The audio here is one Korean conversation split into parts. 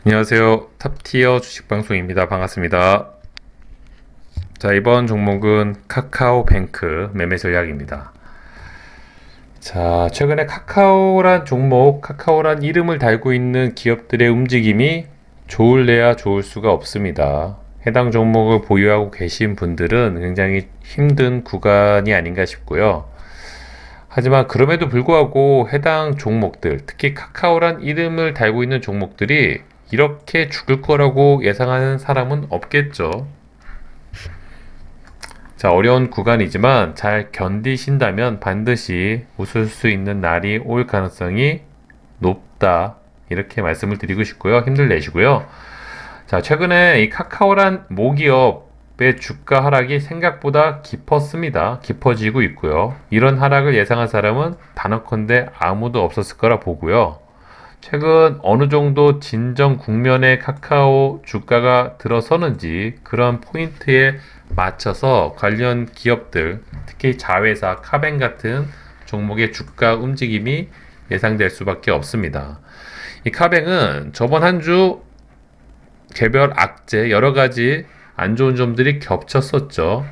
안녕하세요. 탑티어 주식방송입니다. 반갑습니다. 자, 이번 종목은 카카오뱅크 매매 전략입니다. 자, 최근에 카카오란 종목, 카카오란 이름을 달고 있는 기업들의 움직임이 좋을래야 좋을 수가 없습니다. 해당 종목을 보유하고 계신 분들은 굉장히 힘든 구간이 아닌가 싶고요. 하지만 그럼에도 불구하고 해당 종목들, 특히 카카오란 이름을 달고 있는 종목들이 이렇게 죽을 거라고 예상하는 사람은 없겠죠. 자, 어려운 구간이지만 잘 견디신다면 반드시 웃을 수 있는 날이 올 가능성이 높다. 이렇게 말씀을 드리고 싶고요. 힘들 내시고요. 자, 최근에 이 카카오란 모기업의 주가 하락이 생각보다 깊었습니다. 깊어지고 있고요. 이런 하락을 예상한 사람은 단언컨대 아무도 없었을 거라 보고요. 최근 어느 정도 진정 국면에 카카오 주가가 들어서는지 그런 포인트에 맞춰서 관련 기업들, 특히 자회사, 카뱅 같은 종목의 주가 움직임이 예상될 수밖에 없습니다. 이 카뱅은 저번 한 주 개별 악재 여러 가지 안 좋은 점들이 겹쳤었죠.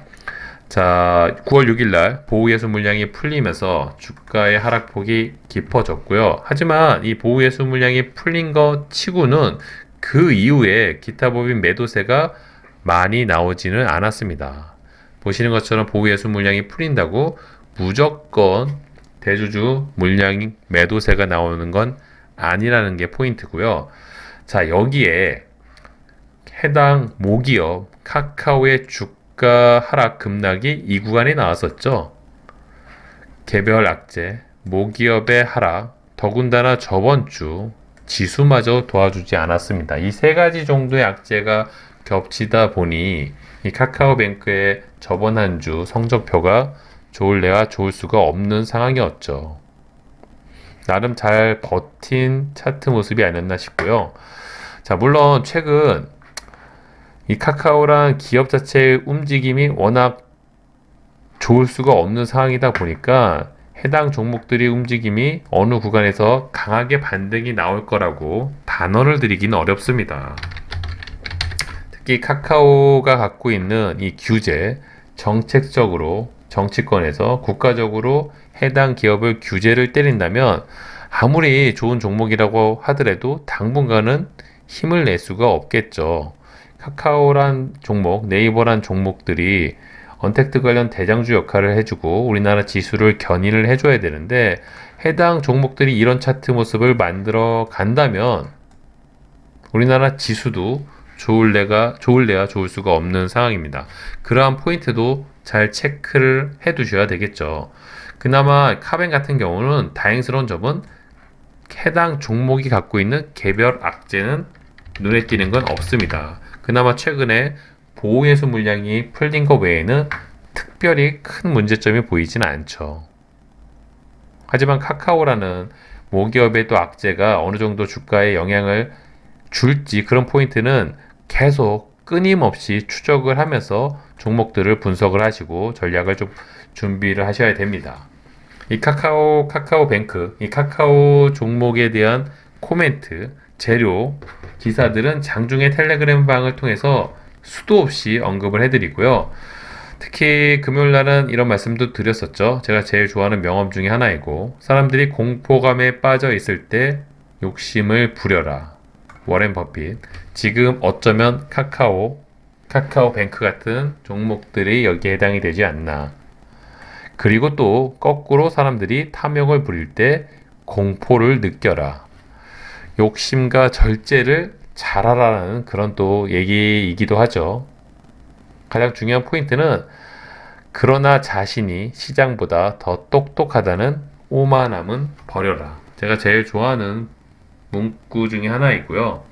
자, 9월 6일 날 보호예수 물량이 풀리면서 주가의 하락폭이 깊어졌고요. 하지만 이 보호예수 물량이 풀린 것 치고는 그 이후에 기타 법인 매도세가 많이 나오지는 않았습니다. 보시는 것처럼 보호예수 물량이 풀린다고 무조건 대주주 물량 매도세가 나오는 건 아니라는 게 포인트고요. 자, 여기에 해당 모기업 카카오의 주가 하락 급락이 이 구간에 나왔었죠. 개별 악재, 모기업의 하락, 더군다나 저번 주 지수마저 도와주지 않았습니다. 이 세 가지 정도의 악재가 겹치다 보니 이 카카오뱅크의 저번 한 주 성적표가 좋을래야 좋을 수가 없는 상황이었죠. 나름 잘 버틴 차트 모습이 아니었나 싶고요. 자, 물론 최근 이 카카오란 기업 자체의 움직임이 워낙 좋을 수가 없는 상황이다 보니까 해당 종목들의 움직임이 어느 구간에서 강하게 반등이 나올 거라고 단언을 드리기는 어렵습니다. 특히 카카오가 갖고 있는 이 규제, 정책적으로 정치권에서 국가적으로 해당 기업을 규제를 때린다면 아무리 좋은 종목이라고 하더라도 당분간은 힘을 낼 수가 없겠죠. 카카오란 종목, 네이버란 종목들이 언택트 관련 대장주 역할을 해주고 우리나라 지수를 견인을 해줘야 되는데 해당 종목들이 이런 차트 모습을 만들어 간다면 우리나라 지수도 좋을래야 좋을 수가 없는 상황입니다. 그러한 포인트도 잘 체크를 해 두셔야 되겠죠. 그나마 카뱅 같은 경우는 다행스러운 점은 해당 종목이 갖고 있는 개별 악재는 눈에 띄는 건 없습니다. 그나마 최근에 보호예수 물량이 풀린 것 외에는 특별히 큰 문제점이 보이진 않죠. 하지만 카카오라는 모기업의 또 악재가 어느 정도 주가에 영향을 줄지 그런 포인트는 계속 끊임없이 추적을 하면서 종목들을 분석을 하시고 전략을 좀 준비를 하셔야 됩니다. 이 카카오뱅크, 이 카카오 종목에 대한 코멘트, 재료, 기사들은 장중에 텔레그램 방을 통해서 수도 없이 언급을 해드리고요. 특히 금요일 날은 이런 말씀도 드렸었죠. 제가 제일 좋아하는 명언 중에 하나이고, 사람들이 공포감에 빠져 있을 때 욕심을 부려라. 워렌 버핏. 지금 어쩌면 카카오뱅크 같은 종목들이 여기에 해당이 되지 않나. 그리고 또 거꾸로 사람들이 탐욕을 부릴 때 공포를 느껴라. 욕심과 절제를 잘하라는 그런 또 얘기이기도 하죠. 가장 중요한 포인트는 그러나 자신이 시장보다 더 똑똑하다는 오만함은 버려라. 제가 제일 좋아하는 문구 중에 하나이고요.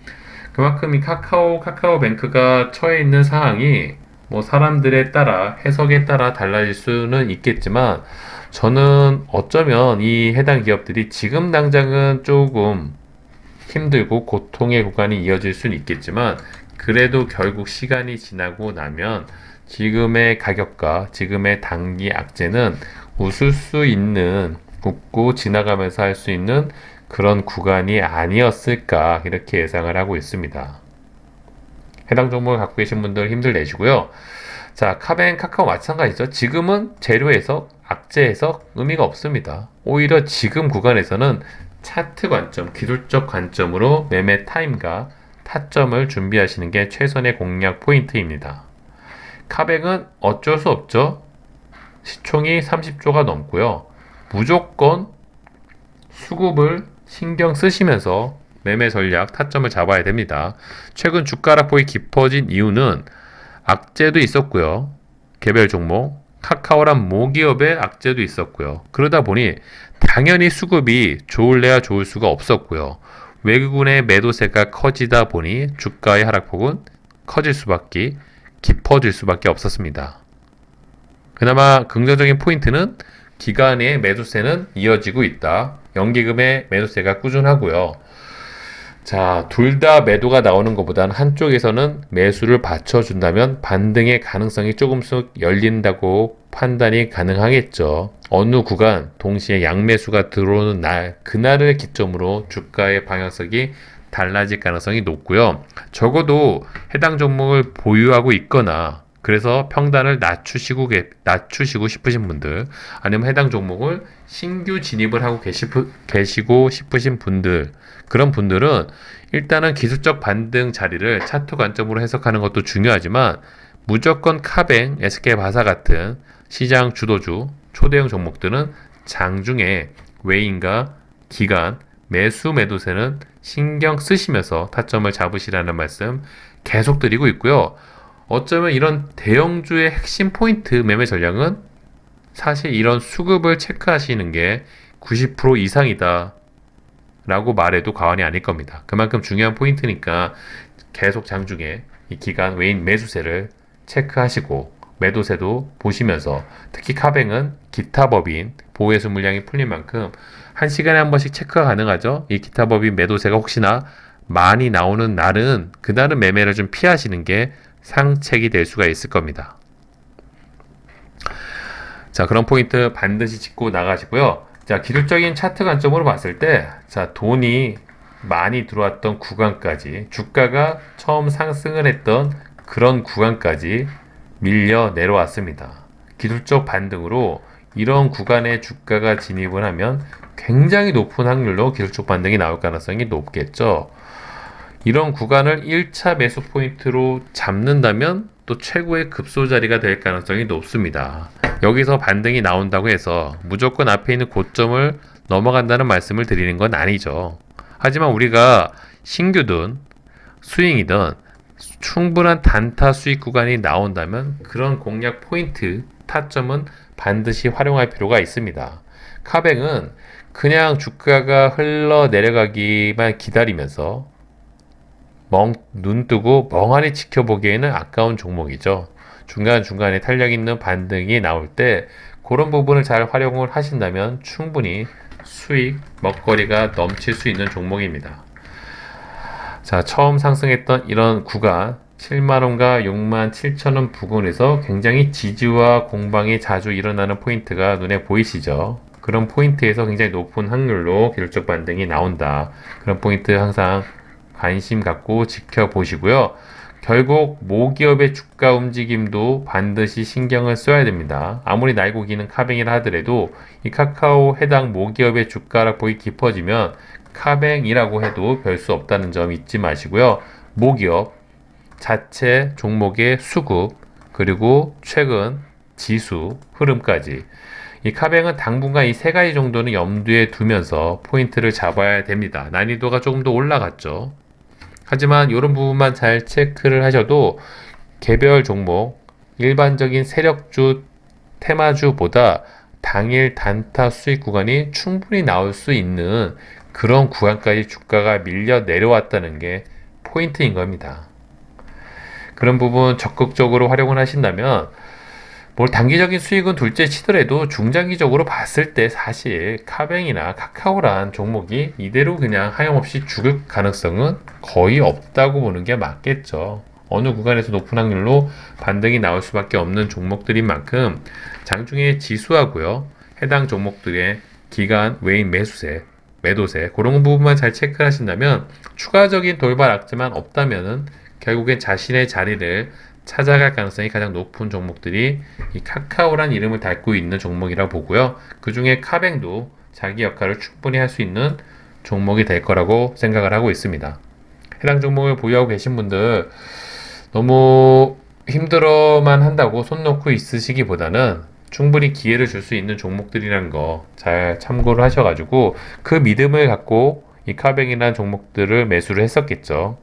그만큼 이 카카오뱅크가 처해 있는 상황이 뭐 사람들에 따라 해석에 따라 달라질 수는 있겠지만 저는 어쩌면 이 해당 기업들이 지금 당장은 조금 힘들고 고통의 구간이 이어질 수는 있겠지만 그래도 결국 시간이 지나고 나면 지금의 가격과 지금의 단기 악재는 웃을 수 있는 웃고 지나가면서 할 수 있는 그런 구간이 아니었을까 이렇게 예상을 하고 있습니다. 해당 종목을 갖고 계신 분들 힘들 내시고요. 자, 카뱅, 카카오 마찬가지죠. 지금은 재료 해석, 악재 해석 의미가 없습니다. 오히려 지금 구간에서는 차트 관점, 기술적 관점으로 매매 타임과 타점을 준비하시는 게 최선의 공략 포인트입니다. 카뱅은 어쩔 수 없죠. 시총이 30조가 넘고요. 무조건 수급을 신경 쓰시면서 매매 전략, 타점을 잡아야 됩니다. 최근 주가 하락폭이 깊어진 이유는 악재도 있었고요. 개별 종목, 카카오란 모기업의 악재도 있었고요. 그러다 보니 당연히 수급이 좋을래야 좋을 수가 없었고요. 외국인의 매도세가 커지다 보니 주가의 하락폭은 깊어질 수밖에 없었습니다. 그나마 긍정적인 포인트는 기간의 매도세는 이어지고 있다. 연기금의 매도세가 꾸준하고요. 자, 둘 다 매도가 나오는 것보다는 한쪽에서는 매수를 받쳐준다면 반등의 가능성이 조금씩 열린다고 판단이 가능하겠죠. 어느 구간 동시에 양매수가 들어오는 날, 그날을 기점으로 주가의 방향성이 달라질 가능성이 높고요. 적어도 해당 종목을 보유하고 있거나 그래서 평단을 낮추시고 싶으신 분들, 아니면 해당 종목을 신규 진입을 하고 계시고 싶으신 분들, 그런 분들은 일단은 기술적 반등 자리를 차트 관점으로 해석하는 것도 중요하지만 무조건 카뱅, SK바사 같은 시장 주도주, 초대형 종목들은 장중에 외인과 기간, 매수 매도세는 신경 쓰시면서 타점을 잡으시라는 말씀 계속 드리고 있고요. 어쩌면 이런 대형주의 핵심 포인트 매매 전략은 사실 이런 수급을 체크하시는 게 90% 이상이다 라고 말해도 과언이 아닐 겁니다. 그만큼 중요한 포인트니까 계속 장중에 이 기간 외인 매수세를 체크하시고 매도세도 보시면서, 특히 카뱅은 기타 법인 보호해수 물량이 풀린 만큼 1시간에 한 번씩 체크가 가능하죠. 이 기타 법인 매도세가 혹시나 많이 나오는 날은 그날은 매매를 좀 피하시는 게 상책이 될 수가 있을 겁니다. 자, 그런 포인트 반드시 짚고 나가시고요. 자, 기술적인 차트 관점으로 봤을 때, 자, 돈이 많이 들어왔던 구간까지, 주가가 처음 상승을 했던 그런 구간까지 밀려 내려왔습니다. 기술적 반등으로 이런 구간에 주가가 진입을 하면 굉장히 높은 확률로 기술적 반등이 나올 가능성이 높겠죠. 이런 구간을 1차 매수 포인트로 잡는다면 또 최고의 급소 자리가 될 가능성이 높습니다. 여기서 반등이 나온다고 해서 무조건 앞에 있는 고점을 넘어간다는 말씀을 드리는 건 아니죠. 하지만 우리가 신규든 스윙이든 충분한 단타 수익 구간이 나온다면 그런 공략 포인트, 타점은 반드시 활용할 필요가 있습니다. 카뱅은 그냥 주가가 흘러 내려가기만 기다리면서 눈 뜨고 멍하니 지켜보기에는 아까운 종목이죠. 중간중간에 탄력 있는 반등이 나올 때 그런 부분을 잘 활용을 하신다면 충분히 수익, 먹거리가 넘칠 수 있는 종목입니다. 자, 처음 상승했던 이런 구간 7만원과 6만 7천원 부근에서 굉장히 지지와 공방이 자주 일어나는 포인트가 눈에 보이시죠? 그런 포인트에서 굉장히 높은 확률로 기술적 반등이 나온다. 그런 포인트 항상 관심 갖고 지켜보시고요. 결국 모기업의 주가 움직임도 반드시 신경을 써야 됩니다. 아무리 날고 기는 카뱅이라 하더라도 이 카카오 해당 모기업의 주가 하락폭이 깊어지면 카뱅이라고 해도 별 수 없다는 점 잊지 마시고요. 모기업 자체 종목의 수급, 그리고 최근 지수 흐름까지, 이 카뱅은 당분간 이 세 가지 정도는 염두에 두면서 포인트를 잡아야 됩니다. 난이도가 조금 더 올라갔죠. 하지만 이런 부분만 잘 체크를 하셔도 개별 종목, 일반적인 세력주, 테마주보다 당일 단타 수익 구간이 충분히 나올 수 있는 그런 구간까지 주가가 밀려 내려왔다는 게 포인트인 겁니다. 그런 부분 적극적으로 활용을 하신다면 단기적인 수익은 둘째 치더라도 중장기적으로 봤을 때 사실 카뱅이나 카카오란 종목이 이대로 그냥 하염없이 죽을 가능성은 거의 없다고 보는 게 맞겠죠. 어느 구간에서 높은 확률로 반등이 나올 수밖에 없는 종목들인 만큼 장중에 지수하고요, 해당 종목들의 기간 외인 매수세, 매도세 그런 부분만 잘 체크하신다면 추가적인 돌발 악재만 없다면은 결국엔 자신의 자리를 찾아갈 가능성이 가장 높은 종목들이 이 카카오란 이름을 달고 있는 종목이라고 보고요. 그 중에 카뱅도 자기 역할을 충분히 할 수 있는 종목이 될 거라고 생각을 하고 있습니다. 해당 종목을 보유하고 계신 분들 너무 힘들어만 한다고 손 놓고 있으시기보다는 충분히 기회를 줄 수 있는 종목들이라는 거 잘 참고를 하셔가지고 그 믿음을 갖고 이 카뱅이라는 종목들을 매수를 했었겠죠.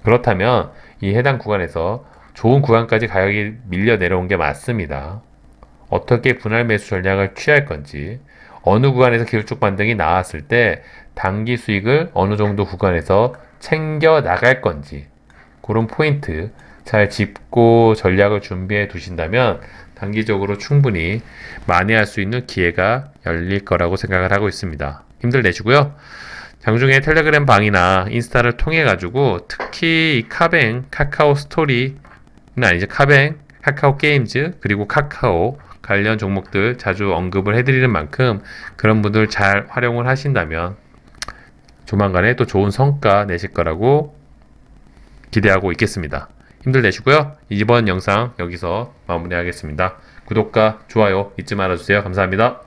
그렇다면 이 해당 구간에서 좋은 구간까지 가격이 밀려 내려온 게 맞습니다. 어떻게 분할 매수 전략을 취할 건지, 어느 구간에서 기술적 반등이 나왔을 때 단기 수익을 어느 정도 구간에서 챙겨 나갈 건지, 그런 포인트 잘 짚고 전략을 준비해 두신다면 단기적으로 충분히 만회할 수 있는 기회가 열릴 거라고 생각을 하고 있습니다. 힘들 내시고요. 장중에 텔레그램 방이나 인스타를 통해 가지고 특히 이 카뱅, 카카오 스토리는 아니죠. 카뱅, 카카오 게임즈 그리고 카카오 관련 종목들 자주 언급을 해드리는 만큼 그런 분들 잘 활용을 하신다면 조만간에 또 좋은 성과 내실 거라고 기대하고 있겠습니다. 힘들 내시고요. 이번 영상 여기서 마무리하겠습니다. 구독과 좋아요 잊지 말아주세요. 감사합니다.